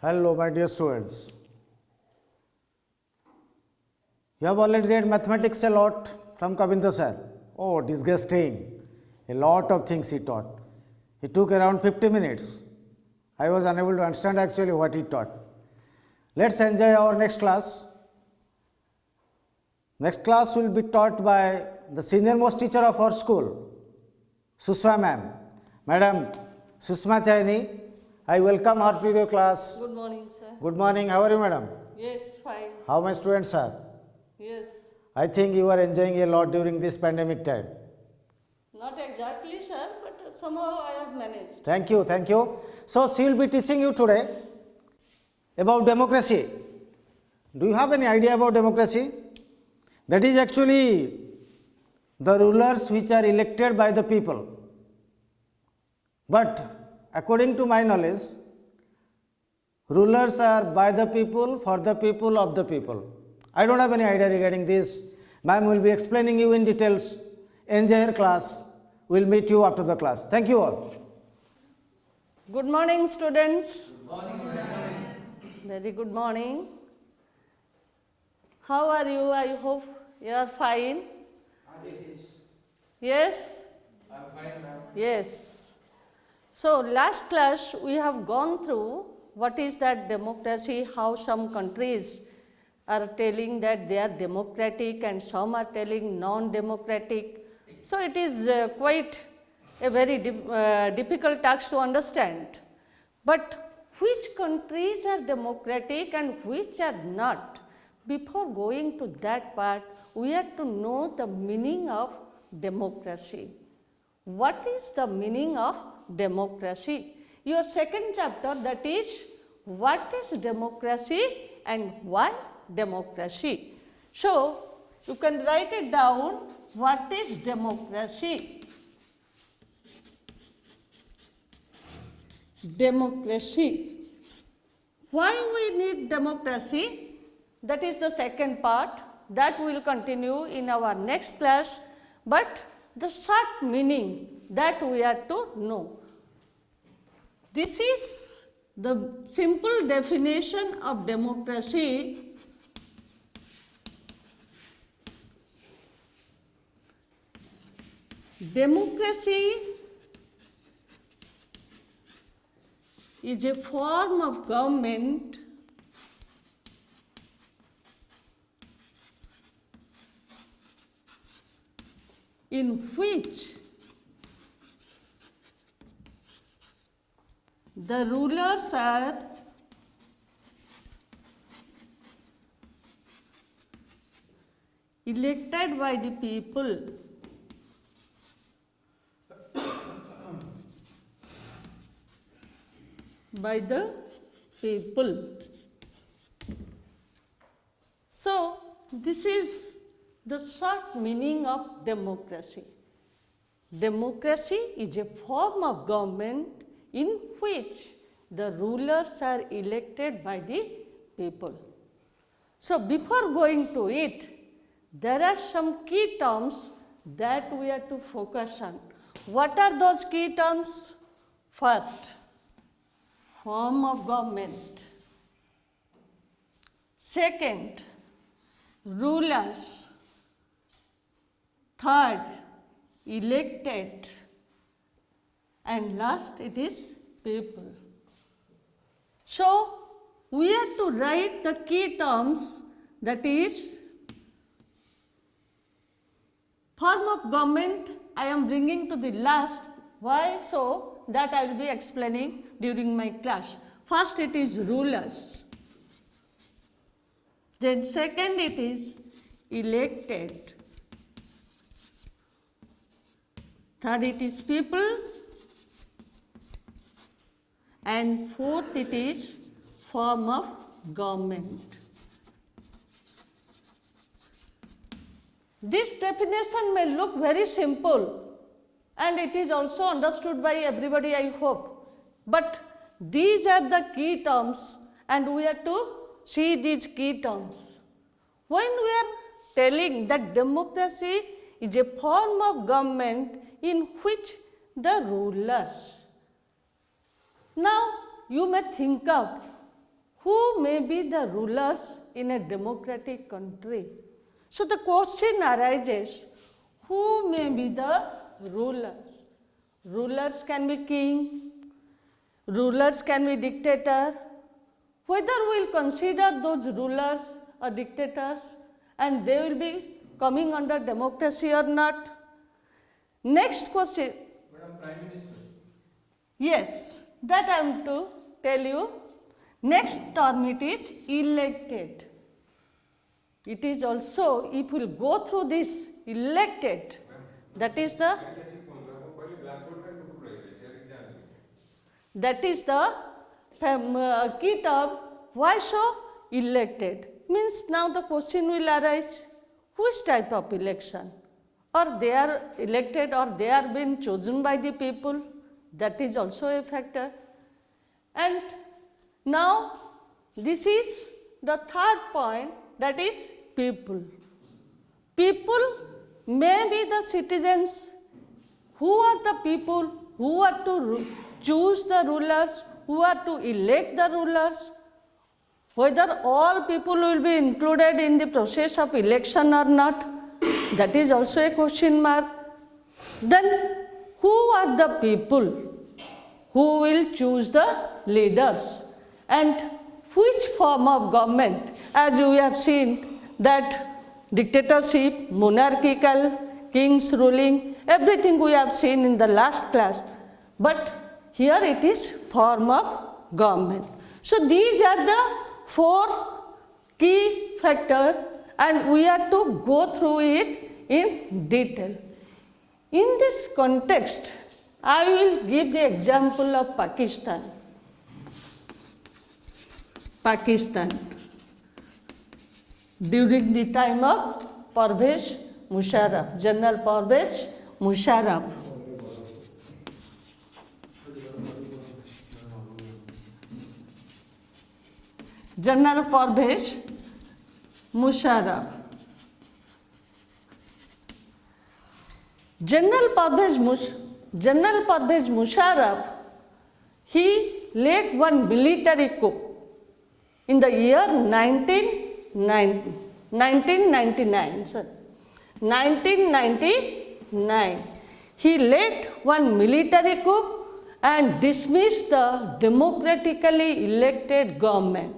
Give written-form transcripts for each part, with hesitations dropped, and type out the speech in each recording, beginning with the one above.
Hello, my dear students. You have already read mathematics a lot from Kavindra sir. Oh, disgusting. A lot of things he taught. It took around 50 minutes. I was unable to understand actually what he taught. Let's enjoy our next class. Next class will be taught by the senior most teacher of our school, SUSAMA ma'am. Madam SUSAMA CHAYANI, I welcome her to your class. Good morning, sir. Good morning. How are you, madam? Yes, fine. How my students are? Yes. I think you are enjoying a lot during this pandemic time. Not exactly, sir, but somehow I have managed. Thank you, thank you. So, she will be teaching you today about democracy. Do you have any idea about democracy? That is actually the rulers which are elected by the people. But according to my knowledge, rulers are by the people, for the people, of the people. I don't have any idea regarding this. Ma'am will be explaining you in details. Enjoy your class. We'll meet you after the class. Thank you all. Good morning, students. Good morning. Very good morning. How are you? I hope you are fine. Yes? I'm fine, ma'am. Yes. So, last class we have gone through what is that democracy, how some countries are telling that they are democratic and some are telling non-democratic. So, it is quite a very difficult task to understand. But which countries are democratic and which are not? Before going to that part, we have to know the meaning of democracy. What is the meaning of democracy? Your second chapter, that is, what is democracy and why democracy? So, you can write it down, what is democracy? Democracy. Why we need democracy? That is the second part, that we will continue in our next class, but the short meaning that we have to know. This is the simple definition of democracy. Democracy is a form of government in which the rulers are elected by the people by the people. So, this is the short meaning of democracy. Democracy is a form of government in which the rulers are elected by the people. So, before going to it, there are some key terms that we have to focus on. What are those key terms? First, form of government. Second, rulers. Third, elected. And last, it is people. So, we have to write the key terms, that is, form of government I am bringing to the last. Why so? That I will be explaining during my class. First, it is rulers. Then second, it is elected. Third, it is people. And fourth, it is form of government. This definition may look very simple and it is also understood by everybody, I hope. But these are the key terms and we have to see these key terms. When we are telling that democracy is a form of government in which the rulers. Now, you may think of who may be the rulers in a democratic country? So the question arises, who may be the rulers? Rulers can be king, rulers can be dictator. Whether we will consider those rulers or dictators and they will be coming under democracy or not? Next question. Madam Prime Minister. Yes, that I am to tell you. Next term it is elected. It is also, if we will go through this elected, that is the key term. Why so? Elected. Means now the question will arise, which type of election? Or they are elected or they are being chosen by the people, that is also a factor. And now this is the third point, that is people. People may be the citizens. Who are the people who are to choose the rulers, who are to elect the rulers? Whether all people will be included in the process of election or not, that is also a question mark. Then who are the people who will choose the leaders? And which form of government? As we have seen that dictatorship, monarchical, kings ruling, everything we have seen in the last class. But here it is form of government. So these are the 4 key factors and we are to go through it in detail. In this context, I will give the example of Pakistan. Pakistan, during the time of Parvez Musharraf, General Parvez Musharraf. General Parvez Musharraf. General Parvez Musharraf, he led one military coup in the year 1999. Sir. 1999. He led one military coup and dismissed the democratically elected government.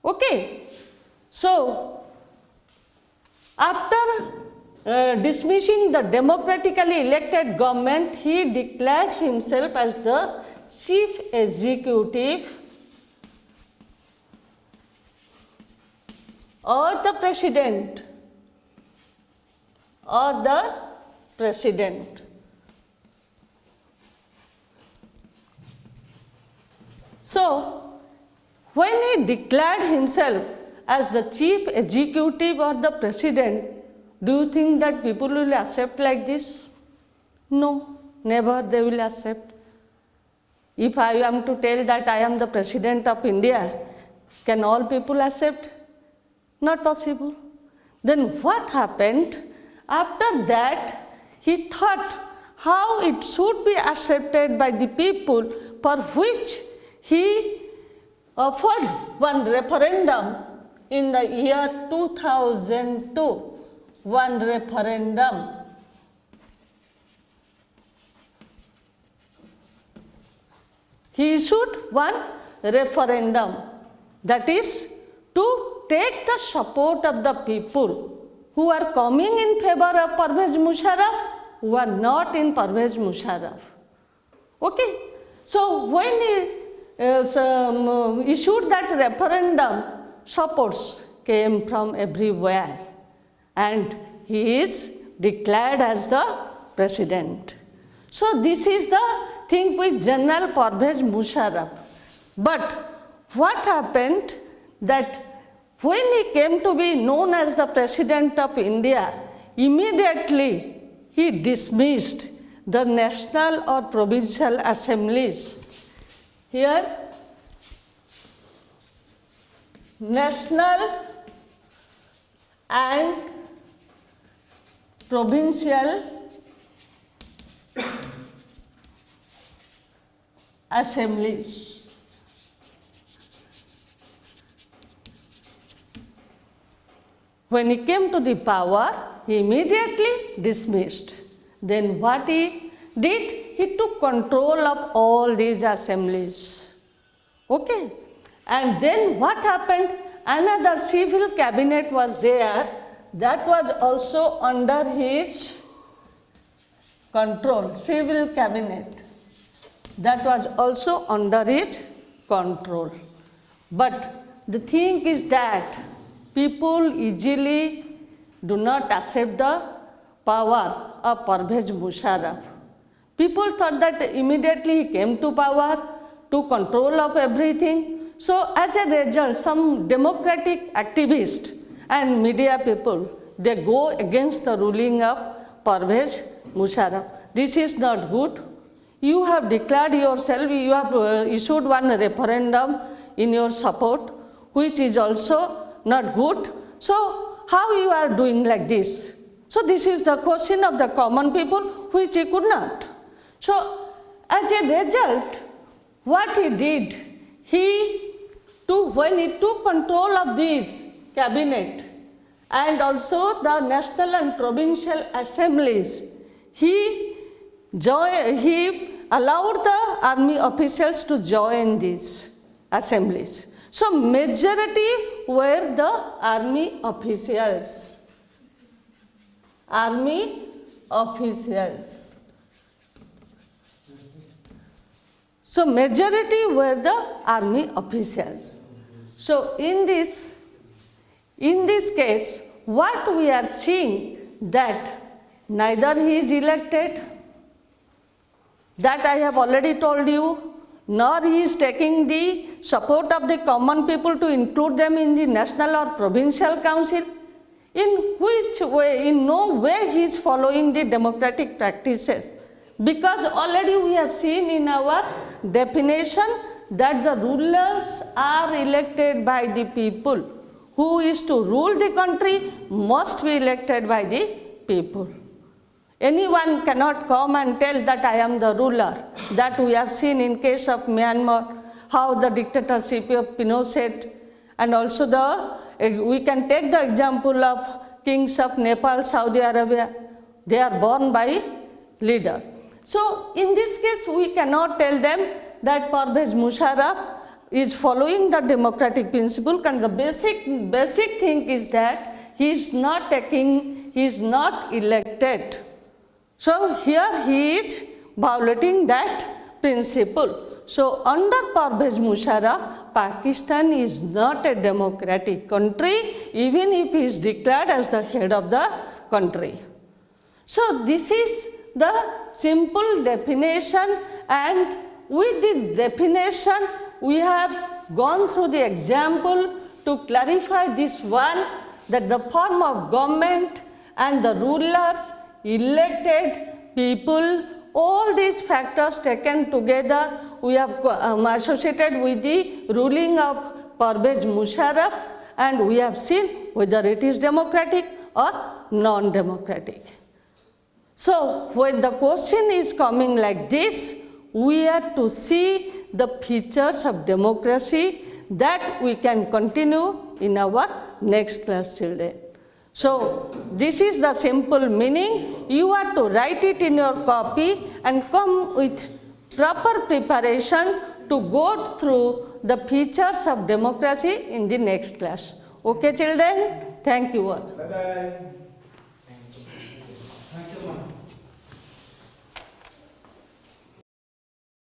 Okay. So, after dismissing the democratically elected government, he declared himself as the chief executive or the president. So, when he declared himself as the chief executive or the president, do you think that people will accept like this? No, never they will accept. If I am to tell that I am the president of India, can all people accept? Not possible. Then what happened? After that, he thought how it should be accepted by the people, for which he offered one referendum in the year 2002. One referendum. He issued one referendum, that is to take the support of the people who are coming in favor of Parvez Musharraf, who are not in Parvez Musharraf. Okay. So when he issued that referendum, supports came from everywhere. And he is declared as the president. So this is the thing with General Parvez Musharraf. But what happened that when he came to be known as the president of India, immediately he dismissed the national or provincial assemblies. Here, national and provincial assemblies. When he came to the power, he immediately dismissed. Then what he did? He took control of all these assemblies. Okay? And then what happened? Another civil cabinet was there that was also under his control. Civil cabinet. That was also under his control. But the thing is that people easily do not accept the power of Parvez Musharraf. People thought that immediately he came to power, to control of everything. So as a result, some democratic activists and media people, they go against the ruling of Parvez Musharraf. This is not good. You have declared yourself, you have issued one referendum in your support, which is also not good. So how you are doing like this? So this is the question of the common people, which he could not. So as a result, what he did, when he took control of this cabinet and also the national and provincial assemblies, he allowed the army officials to join these assemblies. So majority were the army officials. Army officials. So majority were the army officials. So in this case, what we are seeing that neither he is elected, that I have already told you, nor he is taking the support of the common people to include them in the national or provincial council. In which way? In no way he is following the democratic practices. Because already we have seen in our definition that the rulers are elected by the people. Who is to rule the country must be elected by the people. Anyone cannot come and tell that I am the ruler. That we have seen in case of Myanmar, how the dictatorship of Pinochet, and also we can take the example of kings of Nepal, Saudi Arabia. They are born by leader. So in this case, we cannot tell them that Parvez Musharraf is following the democratic principle, and the basic thing is that he is not elected. So here he is violating that principle. So under Parvez Musharraf, Pakistan is not a democratic country, even if he is declared as the head of the country. So this is the simple definition, and with the definition we have gone through the example to clarify this one, that the form of government and the rulers, elected people, all these factors taken together we have associated with the ruling of Parvez Musharraf, and we have seen whether it is democratic or non-democratic. So when the question is coming like this, we are to see the features of democracy that we can continue in our next class, children. So this is the simple meaning. You are to write it in your copy and come with proper preparation to go through the features of democracy in the next class. Okay, children? Thank you all. Bye-bye.